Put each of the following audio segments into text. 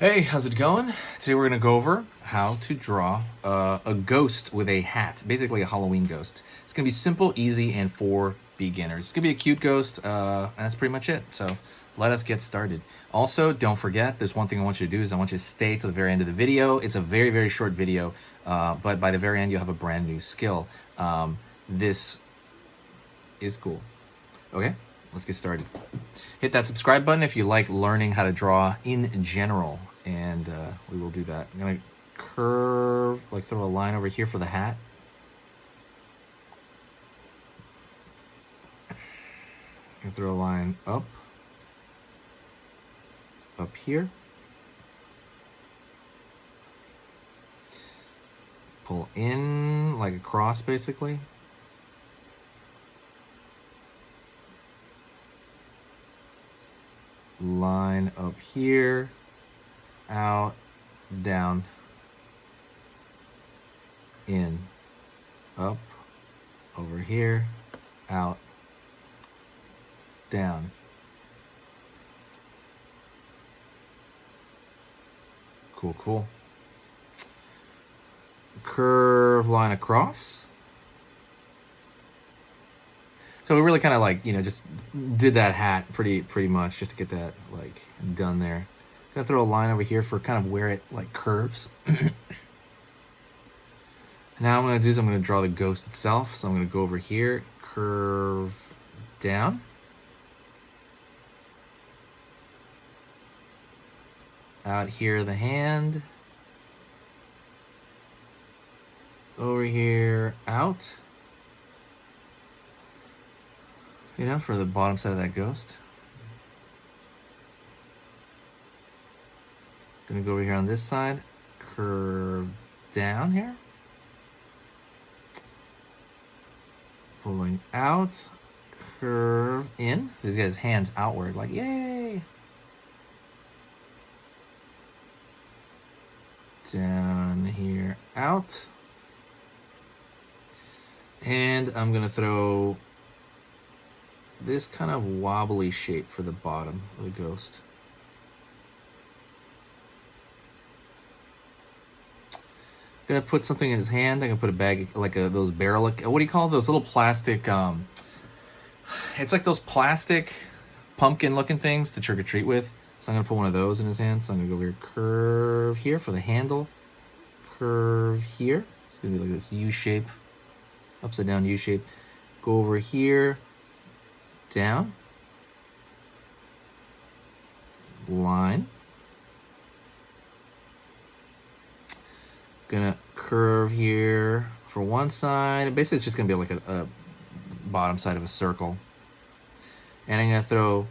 Hey, how's it going? Today we're going to go over how to draw a ghost with a hat, basically a Halloween ghost. It's going to be simple, easy, and for beginners. It's going to be a cute ghost, and that's pretty much it. So let us get started. Also, don't forget, there's one thing I want you to do is I want you to stay to the very end of the video. It's a very, very short video, but by the very end, you'll have a brand new skill. This is cool. Okay, let's get started. Hit that subscribe button if you like learning how to draw in general, and we will do that. I'm gonna curve, like throw a line over here for the hat. I'm gonna throw a line up here. Pull in like a cross, basically. Line up here, out, down, in, up, over here, out, down. Cool, cool. Curve line across. So we really kind of like, just did that hat pretty much just to get that like done there. Gonna throw a line over here for kind of where it like curves. Now I'm gonna draw the ghost itself. So I'm gonna go over here, curve down. Out here the hand. Over here, out. For the bottom side of that ghost. Gonna go over here on this side, curve down here. Pulling out, curve in. He's got his hands outward, like, yay! Down here, out. And I'm gonna throw this kind of wobbly shape for the bottom of the ghost. Gonna put something in his hand. I'm gonna put a bag, like those barrel, what do you call those little plastic, it's like those plastic pumpkin looking things to trick or treat with. So I'm gonna put one of those in his hand. So I'm gonna go over here, curve here for the handle, curve here. It's gonna be like this U shape, upside down U shape. Go over here, down, line. Gonna curve here for one side. Basically, it's just gonna be like a bottom side of a circle. And I'm gonna throw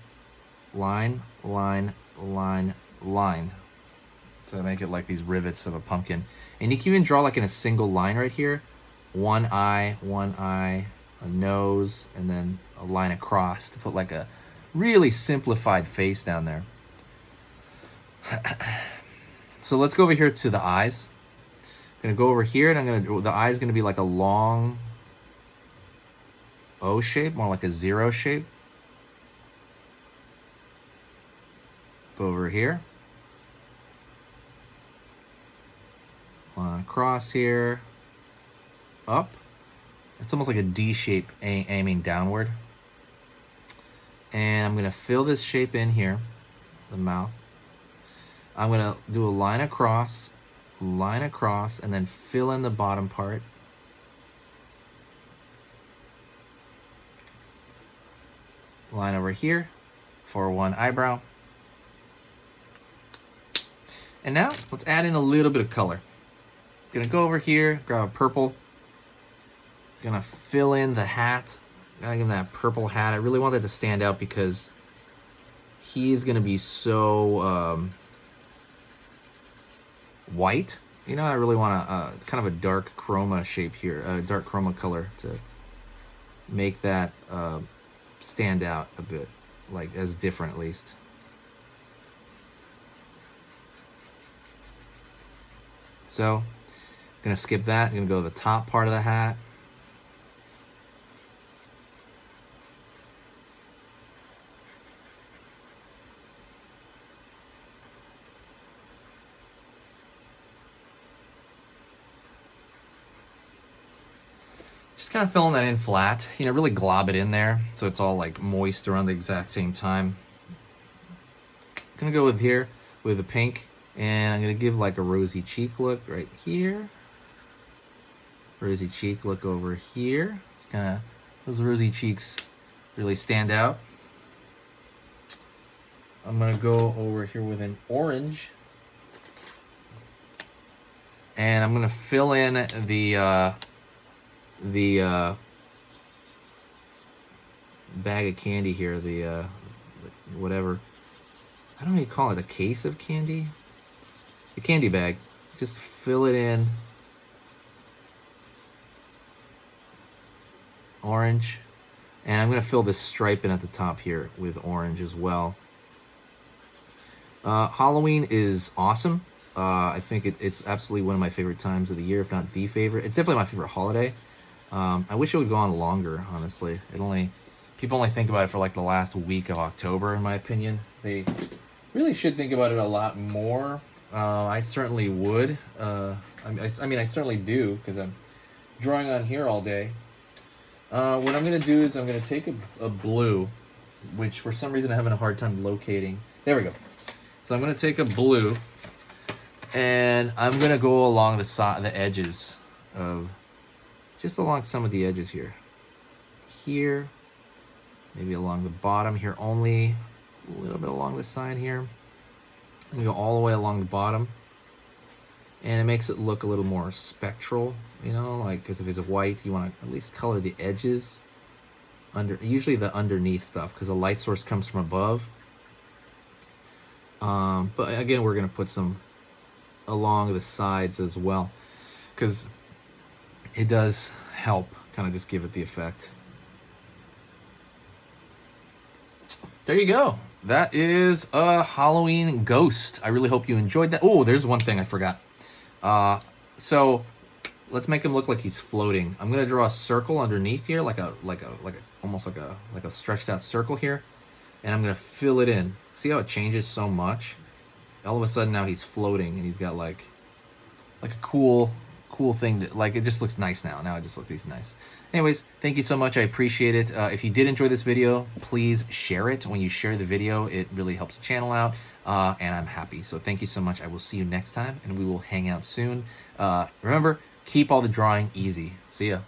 line, line, line, line to make it like these rivets of a pumpkin. And you can even draw like in a single line right here. One eye, a nose, and then a line across to put like a really simplified face down there. So let's go over here to the eyes. I'm gonna go over here, and the eye is gonna be like a long O shape, more like a zero shape. Over here. Line across here. Up. It's almost like a D shape aiming downward. And I'm gonna fill this shape in here, the mouth. I'm gonna do a line across, and then fill in the bottom part. Line over here for one eyebrow. And now let's add in a little bit of color. Gonna go over here, grab a purple. Gonna fill in the hat. Gotta give him that purple hat. I really want that to stand out because he's gonna be so white. I really want a kind of a dark chroma shape here, a dark chroma color to make that stand out a bit, like as different at least. So I'm gonna skip that. I'm gonna go to the top part of the hat. Just kind of filling that in flat, you know, really glob it in there so it's all like moist around the exact same time. I'm gonna go with here with the pink, and I'm gonna give like a rosy cheek look right here. Rosy cheek look over here. It's kind of, those rosy cheeks really stand out. I'm gonna go over here with an orange, and I'm gonna fill in the bag of candy here, the whatever. I don't know what you call it, a case of candy? The candy bag. Just fill it in. Orange. And I'm going to fill this stripe in at the top here with orange as well. Halloween is awesome. I think it's absolutely one of my favorite times of the year, if not the favorite. It's definitely my favorite holiday. I wish it would go on longer, honestly. People only think about it for like the last week of October, in my opinion. They really should think about it a lot more. I certainly would. I mean, I certainly do, because I'm drawing on here all day. What I'm going to do is I'm going to take a blue, which for some reason I'm having a hard time locating. There we go. So I'm going to take a blue, and I'm going to go along the edges of, just along some of the edges here. Here, maybe along the bottom here only, a little bit along the side here. I'm going to go all the way along the bottom. And it makes it look a little more spectral, you know, like, because if it's white, you want to at least color the edges, usually the underneath stuff, because the light source comes from above. But again, we're going to put some along the sides as well, because it does help kind of just give it the effect. There you go. That is a Halloween ghost. I really hope you enjoyed that. Oh, there's one thing I forgot. So let's make him look like he's floating. I'm gonna draw a circle underneath here, almost like a stretched out circle here, and I'm gonna fill it in. See how it changes so much? All of a sudden now he's floating, and he's got like a cool thing that, like, it just looks nice now. Now it just looks nice. Anyways, thank you so much. I appreciate it. If you did enjoy this video, please share it. When you share the video, it really helps the channel out, and I'm happy. So thank you so much. I will see you next time, and we will hang out soon. Remember, keep all the drawing easy. See ya.